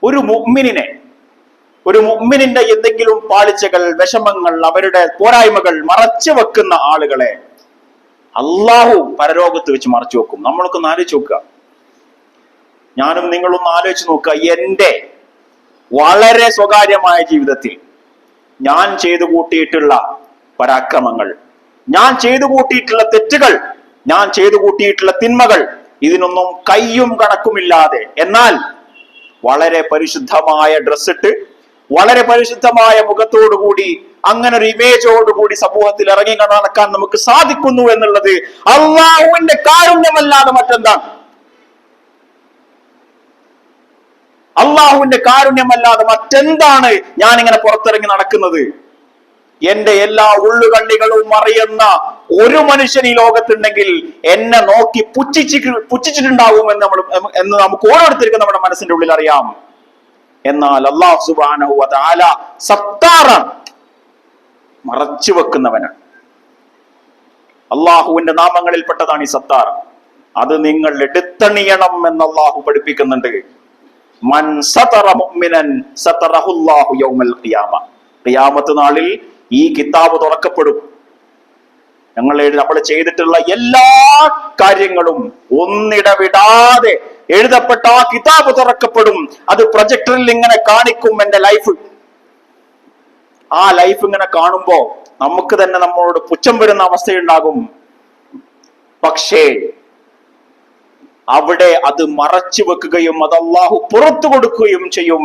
ഒരു മുഅ്മിനിന്റെ എന്തെങ്കിലും പാളിച്ചകൾ, വിഷമങ്ങൾ, അവരുടെ പോരായ്മകൾ മറച്ചു വെക്കുന്ന ആളുകളെ അള്ളാഹു പരലോകത്ത് വെച്ച് മറച്ചു വെക്കും. നമ്മളൊക്കെ ആലോചിച്ച് നോക്കുക, ഞാനും നിങ്ങളൊന്ന് ആലോചിച്ച് നോക്കുക. എന്റെ വളരെ സ്വകാര്യമായ ജീവിതത്തിൽ ഞാൻ ചെയ്തു കൂട്ടിയിട്ടുള്ള പരാക്രമങ്ങൾ, ഞാൻ ചെയ്തു കൂട്ടിയിട്ടുള്ള തെറ്റുകൾ, ഞാൻ ചെയ്തു കൂട്ടിയിട്ടുള്ള തിന്മകൾ, ഇതിനൊന്നും കയ്യും കണക്കുമില്ലാതെ, എന്നാൽ വളരെ പരിശുദ്ധമായ ഡ്രസ്സിട്ട്, വളരെ പരിശുദ്ധമായ മുഖത്തോടുകൂടി, അങ്ങനെ ഒരു ഇമേജോടുകൂടി സമൂഹത്തിൽ ഇറങ്ങി നടക്കാൻ നമുക്ക് സാധിക്കുന്നു എന്നുള്ളത് അള്ളാഹുവിന്റെ കാരുണ്യമല്ലാതെ മറ്റെന്താണ്? അള്ളാഹുവിന്റെ കാരുണ്യമല്ലാതെ മറ്റെന്താണ് ഞാൻ ഇങ്ങനെ പുറത്തിറങ്ങി നടക്കുന്നത്? എന്റെ എല്ലാ ഉള്ളുകണ്ണികളും അറിയുന്ന ഒരു മനുഷ്യൻ ഈ ലോകത്തുണ്ടെങ്കിൽ എന്നെ നോക്കി പുച്ഛിച്ചിട്ടുണ്ടാവും എന്ന് നമുക്ക് ഓരോരുത്തർക്കും നമ്മുടെ മനസ്സിന്റെ ഉള്ളിൽ അറിയാം. എന്നാൽ അല്ലാഹു സുബ്ഹാനഹു വ തആല സത്താറാണ്, മറച്ചു വെക്കുന്നവനാണ്. അള്ളാഹുവിന്റെ നാമങ്ങളിൽപ്പെട്ടതാണ് ഈ സത്താർ. അത് നിങ്ങൾ എടുത്തണിയണം എന്ന് അള്ളാഹു പഠിപ്പിക്കുന്നുണ്ട്. മൻ സതറ മുഅ്മിനൻ സതറഹുല്ലാഹു യൗമൽ ഖിയാമ. ഖിയാമത്ത് നാളിൽ ഈ കിതാബ് തുറക്കപ്പെടും. നമ്മൾ ചെയ്തിട്ടുള്ള എല്ലാ കാര്യങ്ങളും ഒന്നിടവിടാതെ എഴുതപ്പെട്ട ആ കിതാബ് തുറക്കപ്പെടും. അത് പ്രൊജക്ടറിൽ ഇങ്ങനെ കാണിക്കും എന്റെ ലൈഫ്. ആ ലൈഫ് ഇങ്ങനെ കാണുമ്പോ നമുക്ക് തന്നെ നമ്മളോട് പുച്ഛം വരുന്ന അവസ്ഥയുണ്ടാകും. പക്ഷേ അവിടെ അത് മറച്ചു വെക്കുകയും അത് അള്ളാഹു പുറത്തു കൊടുക്കുകയും ചെയ്യും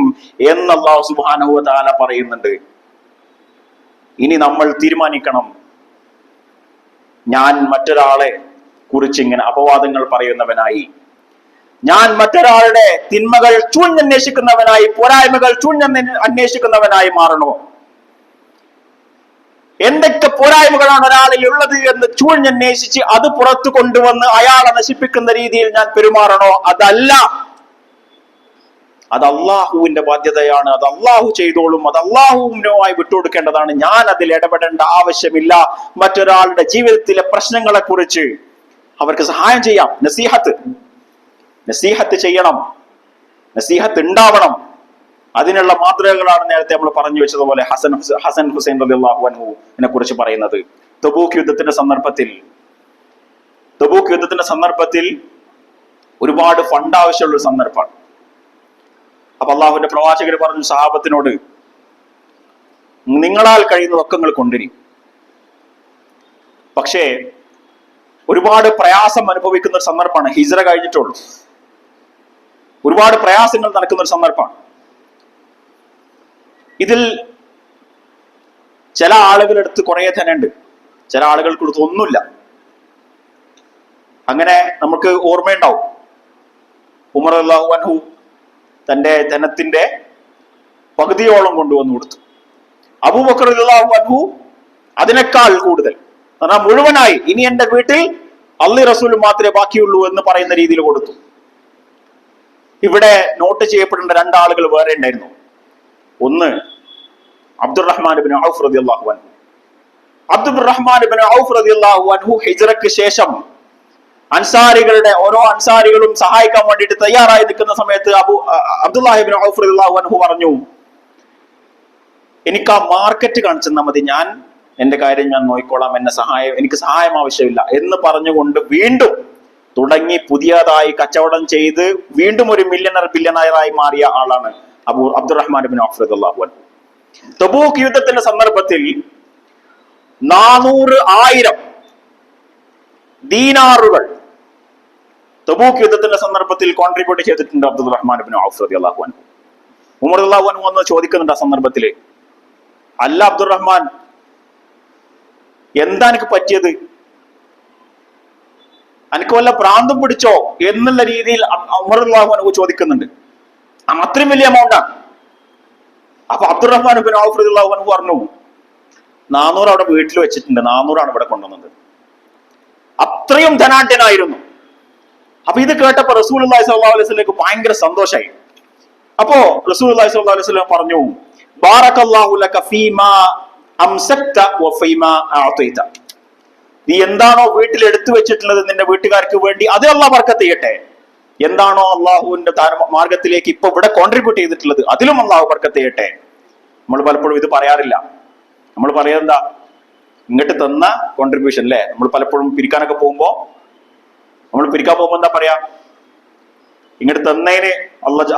എന്ന് അല്ലാഹു സുബ്ഹാനഹു വ തആല പറയുന്നുണ്ട്. ഇനി നമ്മൾ തീരുമാനിക്കണം, ഞാൻ മറ്റൊരാളെ കുറിച്ച് ഇങ്ങനെ അപവാദങ്ങൾ പറയുന്നവനായി, ഞാൻ മറ്റൊരാളുടെ തിന്മകൾ ചൂഴ്ന്നന്വേഷിക്കുന്നവനായി, പോരായ്മകൾ അന്വേഷിക്കുന്നവനായി മാറണോ? എന്തൊക്കെ പോരായ്മകളാണ് ഒരാളിൽ ഉള്ളത് എന്ന് ചൂഴ്ന്നന്വേഷിച്ച് അത് പുറത്തു കൊണ്ടുവന്ന് അയാളെ നശിപ്പിക്കുന്ന രീതിയിൽ ഞാൻ പെരുമാറണോ? അതല്ല. അത് അള്ളാഹുവിന്റെ ബാധ്യതയാണ്. അത് അള്ളാഹു ചെയ്തോളും. അത് അള്ളാഹുവിനുമായി വിട്ടുകൊടുക്കേണ്ടതാണ്. ഞാൻ അതിൽ ഇടപെടേണ്ട ആവശ്യമില്ല. മറ്റൊരാളുടെ ജീവിതത്തിലെ പ്രശ്നങ്ങളെ കുറിച്ച് അവർക്ക് സഹായം ചെയ്യാം. നസീഹത്ത് ചെയ്യണം, നസീഹത്ത് ഉണ്ടാവണം. അതിനുള്ള മാതൃകകളാണ് നേരത്തെ നമ്മൾ പറഞ്ഞു വെച്ചതുപോലെ ഹസൻ ഹുസൈൻ റളിയല്ലാഹു അൻഹുവിനെ കുറിച്ച് പറയുന്നത്. തബൂക്ക് യുദ്ധത്തിന്റെ സന്ദർഭത്തിൽ ഒരുപാട് ഫണ്ട് ആവശ്യമുള്ള ഒരു സന്ദർഭമാണ്. അപ്പൊ അള്ളാഹുവിന്റെ പ്രവാചകർ പറഞ്ഞു സഹാബത്തിനോട്, നിങ്ങളാൽ കഴിയുന്നതൊക്കെ നിങ്ങൾ കൊണ്ടുവരും, പക്ഷേ ഒരുപാട് പ്രയാസം അനുഭവിക്കുന്ന ഒരു സന്ദർഭമാണ്. ഹിജ്റ കഴിഞ്ഞിട്ടുള്ളൂ, ഒരുപാട് പ്രയാസങ്ങൾ നടക്കുന്ന ഒരു സന്ദർഭമാണ്. ഇതിൽ ചില ആളുകളെടുത്ത് കുറെ ധനമുണ്ട്, ചില ആളുകൾക്കെടുത്ത് ഒന്നുമില്ല. അങ്ങനെ നമുക്ക് ഓർമ്മയുണ്ടാവും, ഉമർ റളിയല്ലാഹു അൻഹു തന്റെ ധനത്തിന്റെ പകുതിയോളം കൊണ്ടുവന്നു കൊടുത്തു. അബൂബക്കർ റളിയല്ലാഹു അൻഹു അതിനേക്കാൾ കൂടുതൽ, എന്നാൽ മുഴുവനായി ഇനി എന്റെ വീട്ടിൽ അള്ളാഹു റസൂലും മാത്രമേ ബാക്കിയുള്ളൂ എന്ന് പറയുന്ന രീതിയിൽ കൊടുത്തു. ഇവിടെ നോട്ട് ചെയ്യപ്പെടേണ്ട രണ്ടാളുകൾ വേറെ ഉണ്ടായിരുന്നു. ഒന്ന് അബ്ദുറഹ്മാൻ ഇബ്നു ഔഫ് റളിയല്ലാഹു അൻഹു. അബ്ദുറഹ്മാൻ ഇബ്നു ഔഫ് റളിയല്ലാഹു അൻഹു ഹിജ്റയ്ക്ക് ശേഷം അൻസാരികളുടെ ഓരോ അൻസാരികളും സഹായിക്കാൻ വേണ്ടിയിട്ട് തയ്യാറായി നിൽക്കുന്ന സമയത്ത് അബ്ദുല്ലാഹി ഇബ്നു ഔഫ് റളിയല്ലാഹു അൻഹു പറഞ്ഞു, എനിക്ക് ആ മാർക്കറ്റ് കാണിച്ചു തന്നാൽ മതി, ഞാൻ എന്റെ കാര്യം ഞാൻ നോക്കിക്കോളാം, എനിക്ക് സഹായം ആവശ്യമില്ല എന്ന് പറഞ്ഞുകൊണ്ട് വീണ്ടും തുടങ്ങി പുതിയതായി കച്ചവടം ചെയ്ത് വീണ്ടും ഒരു ബില്യണയറായി മാറിയ ആളാണ് അബ്ദുറഹ്മാൻ ഇബ്നു ഔഫ് റളിയല്ലാഹു അൻഹു. തബൂക്ക് യുദ്ധത്തിന്റെ സന്ദർഭത്തിൽ 400,000 ദീനാറുകൾ തബൂക്ക് യുദ്ധത്തിന്റെ സന്ദർഭത്തിൽ കോൺട്രിബ്യൂട്ട് ചെയ്തിട്ടുണ്ട് അബ്ദുറഹ്മാൻ ഇബ്നു ഔഫ് റളിയല്ലാഹു അൻഹു. ഉമർ റളിയല്ലാഹു അൻഹു വന്ന് ചോദിക്കുന്നുണ്ട് ആ സന്ദർഭത്തില്, അല്ല അബ്ദുറഹ്മാൻ, എന്താ എനിക്ക് പറ്റിയത്? എനിക്ക് വല്ല ഭ്രാന്തും പിടിച്ചോ എന്നുള്ള രീതിയിൽ ഉമർ റളിയല്ലാഹു അൻഹു ചോദിക്കുന്നുണ്ട്. അത്രയും വലിയ എമൗണ്ടാണ്. അപ്പൊ അബ്ദുറഹ്മാൻ ഇബ്നു ഔഫ് റളിയല്ലാഹു അൻഹു പറഞ്ഞു, 400 അവിടെ വീട്ടിൽ വെച്ചിട്ടുണ്ട്, 400 ഇവിടെ കൊണ്ടുവന്നത്. അത്രയും ധനാഢ്യനായിരുന്നു. അപ്പൊ ഇത് കേട്ടപ്പോ റസൂലുള്ളാഹി സ്വല്ലല്ലാഹു അലൈഹി വസല്ലമക്ക് ഭയങ്കര സന്തോഷമായി. അപ്പോ റസൂലുള്ളാഹി സ്വല്ലല്ലാഹു അലൈഹി വസല്ലം പറഞ്ഞു, ബാറകല്ലാഹു ലക ഫീമാ അംസക്ത വഫീമാ അഅതൈത. നീ എന്താണോ വീട്ടിൽ എടുത്തു വെച്ചിട്ടുള്ളത് നിന്റെ വീട്ടുകാർക്ക് വേണ്ടി, അത് അല്ലാഹു ബർക്കത്ത് ചെയ്യട്ടെ. എന്താണോ അള്ളാഹുവിന്റെ മാർഗത്തിലേക്ക് ഇപ്പൊ ഇവിടെ കോൺട്രിബ്യൂട്ട് ചെയ്തിട്ടുള്ളത്, അതിലും അള്ളാഹു ബർക്കത്ത് ചെയ്യട്ടെ. നമ്മൾ പലപ്പോഴും ഇത് പറയാറില്ല. നമ്മൾ പറയാ ഇങ്ങോട്ട് തന്ന കോൺട്രിബ്യൂഷൻ അല്ലേ. നമ്മൾ പലപ്പോഴും പിരിക്കാനൊക്കെ പോകുമ്പോ എന്താ പറയാ, ഇങ്ങോട്ട് തന്നതിന്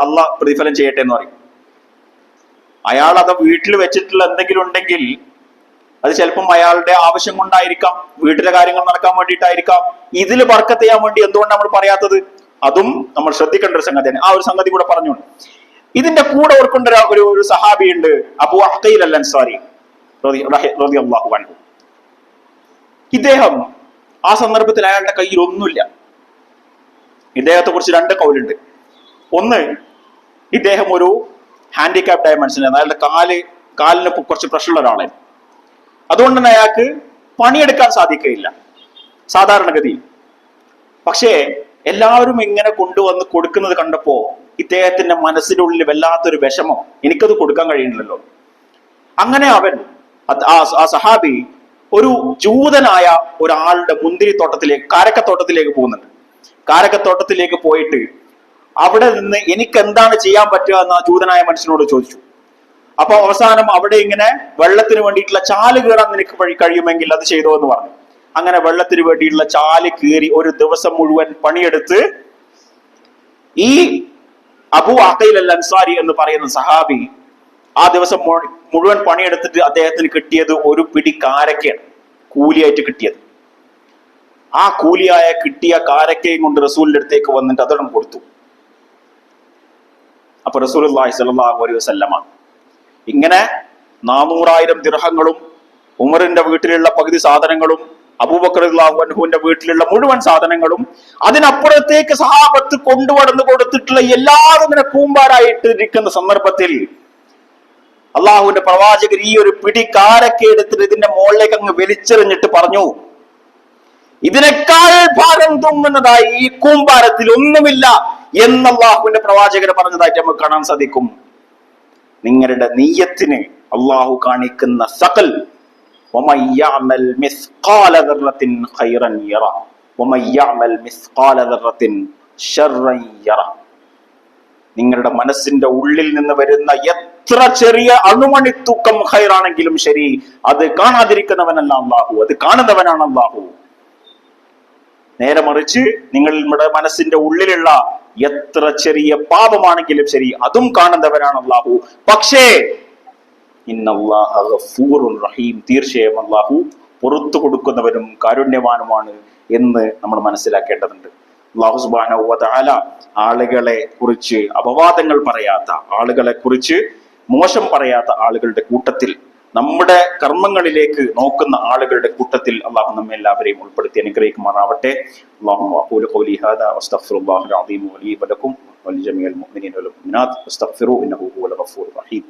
അള്ളാഹ് പ്രതിഫലം ചെയ്യട്ടെ എന്ന് പറയും. അയാൾ അത് വീട്ടിൽ വെച്ചിട്ടുള്ള എന്തെങ്കിലും ഉണ്ടെങ്കിൽ അത് ചിലപ്പം അയാളുടെ ആവശ്യം കൊണ്ടായിരിക്കാം, വീട്ടിലെ കാര്യങ്ങൾ നടക്കാൻ വേണ്ടിയിട്ടായിരിക്കാം. ഇതിൽ ബർക്കത്ത് ചെയ്യാൻ വേണ്ടി എന്തുകൊണ്ടാണ് നമ്മൾ പറയാത്തത്? അതും നമ്മൾ ശ്രദ്ധിക്കേണ്ട ഒരു സംഗതിയാണ്. ആ ഒരു സംഗതി കൂടെ പറഞ്ഞു. ഇതിന്റെ കൂടെ ഓർക്കേണ്ട ഒരു സഹാബി ഉണ്ട്, അബൂ അഖീൽ അൽ അൻസാരി റളിയല്ലാഹു അൻഹു. ഇദ്ദേഹം ആ സന്ദർഭത്തിൽ അയാളുടെ കയ്യിൽ ഒന്നുമില്ല. ഇദ്ദേഹത്തെ കുറിച്ച് 2 കൗലുണ്ട്. ഒന്ന്, ഇദ്ദേഹം ഒരു ഹാൻഡിക്യാപ്ഡ് ആയ മനുഷ്യനാണ്. അയാളുടെ കാലിന് കുറച്ച് പ്രശ്നമുള്ള ഒരാളാണ്. അതുകൊണ്ട് തന്നെ അയാൾക്ക് പണിയെടുക്കാൻ സാധിക്കുകയില്ല സാധാരണഗതിയിൽ. പക്ഷേ എല്ലാവരും ഇങ്ങനെ കൊണ്ടുവന്ന് കൊടുക്കുന്നത് കണ്ടപ്പോ ഇദ്ദേഹത്തിന്റെ മനസ്സിനുള്ളിൽ വല്ലാത്തൊരു വിഷമം, എനിക്കത് കൊടുക്കാൻ കഴിയുന്നില്ലല്ലോ. അങ്ങനെ അവൻ ആ സഹാബി ഒരു ജൂതനായ ഒരാളുടെ കാരക്കത്തോട്ടത്തിലേക്ക് പോകുന്നുണ്ട്. കാരക്കത്തോട്ടത്തിലേക്ക് പോയിട്ട് അവിടെ നിന്ന് എനിക്ക് എന്താണ് ചെയ്യാൻ പറ്റുക എന്ന് ആ ജൂതനായ മനുഷ്യനോട് ചോദിച്ചു. അപ്പൊ അവസാനം അവിടെ ഇങ്ങനെ വെള്ളത്തിന് വേണ്ടിയിട്ടുള്ള ചാല് കീറാൻ നിനക്ക് കഴിയുമെങ്കിൽ അത് ചെയ്തോ എന്ന് പറഞ്ഞു. അങ്ങനെ വെള്ളത്തിന് വേണ്ടിയിട്ടുള്ള ചാല് കീറി ഒരു ദിവസം മുഴുവൻ പണിയെടുത്ത് ഈ അബൂ അഖീൽ അൽ അൻസാരി എന്ന് പറയുന്ന സഹാബി ആ ദിവസം മുഴുവൻ പണിയെടുത്തിട്ട് അദ്ദേഹത്തിന് കിട്ടിയത് ഒരു പിടി കാരക്കയാണ് കൂലിയായിട്ട് കിട്ടിയത്. ആ കൂലിയായ കിട്ടിയ കാരക്കയും കൊണ്ട് റസൂലിന്റെ അടുത്തേക്ക് വന്നിട്ട് അതൊന്നും കൊടുത്തു. അപ്പൊ റസൂലുള്ളാഹി സ്വല്ലല്ലാഹു അലൈഹി വസല്ലമ ഇങ്ങനെ 400,000 ദിർഹങ്ങളും ഉമറിന്റെ വീട്ടിലുള്ള പകുതി സാധനങ്ങളും അബൂബക്കർ റളിയല്ലാഹു അൻഹുവിന്റെ വീട്ടിലുള്ള മുഴുവൻ സാധനങ്ങളും അതിനപ്പുറത്തേക്ക് സഹാബത്ത് കൊണ്ടുവന്ന് കൊടുത്തിട്ടുള്ള എല്ലാവരും ഇങ്ങനെ കൂമ്പാരായിട്ട് ഇരിക്കുന്ന സന്ദർഭത്തിൽ അള്ളാഹുവിന്റെ പ്രവാചകർ ഈ ഒരു പിടി കാരൊക്കെ എടുത്തിട്ട് ഇതിന്റെ മുകളിലേക്ക് അങ്ങ് വലിച്ചെറിഞ്ഞിട്ട് പറഞ്ഞു, ഇതിനേക്കാൾ ഭാരം തുമ്മുന്നതായി ഈ കൂമ്പാരത്തിൽ ഒന്നുമില്ല എന്ന് അള്ളാഹുവിന്റെ പ്രവാചകർ പറഞ്ഞതായിട്ട് നമുക്ക് കാണാൻ സാധിക്കും. നിങ്ങളുടെ നീയത്തിന് അള്ളാഹു കാണിക്കുന്ന സകൽ وَمَن يَعْمَلْ مِثْقَالَ ذَرَّةٍ خَيْرًا يَرَهُ وَمَن يَعْمَلْ مِثْقَالَ ذَرَّةٍ شَرًّا يَرَهُ. നിങ്ങളുടെ മനസ്സിന്റെ ഉള്ളിൽ നിന്ന് വരുന്ന എത്ര ചെറിയ അണുമണി തൂക്കം ഖൈറാണെങ്കിലും ശരി, അത് കാണാതിരിക്കുന്നവനല്ല അള്ളാഹു, അത് കാണുന്നവനാണ് അള്ളാഹു. നേരെ മറിച്ച് നിങ്ങളുടെ മനസ്സിന്റെ ഉള്ളിലുള്ള എത്ര ചെറിയ പാപമാണെങ്കിലും ശരി, അതും കാണുന്നവനാണ് അള്ളാഹു. പക്ഷേ ഇന്നല്ലാഹ ഗഫൂറുർ റഹീം, തീർച്ചയായും അള്ളാഹു പുറത്തു കൊടുക്കുന്നവനും കാരുണ്യവാനുമാണ് എന്ന് നമ്മൾ മനസ്സിലാക്കേണ്ടതുണ്ട്. അല്ലാഹു സുബ്ഹാനഹു വ തആല ആളുകളെ കുറിച്ച് അപവാദങ്ങൾ പറയാത്ത, ആളുകളെ കുറിച്ച് മോശം പറയാത്ത ആളുകളുടെ കൂട്ടത്തിൽ, നമ്മുടെ കർമ്മങ്ങളിലേക്ക് നോക്കുന്ന ആളുകളുടെ കൂട്ടത്തിൽ അള്ളാഹു നമ്മെ എല്ലാവരെയും ഉൾപ്പെടുത്തി അനുഗ്രഹിക്കുമാറാവട്ടെ. അല്ലാഹുമ്മ അഖൂലു ഖൗലി ഹാദാ വസ്തഗ്ഫിറുല്ലാഹൽ അദീം ലീ വലക്കും വലിജമീഅൽ മുഅ്മിനീന വൽ മുഅ്മിനാത്ത് വസ്തഗ്ഫിറൂ ഇന്നഹു ഹുവൽ ഗഫൂറുർ റഹീം.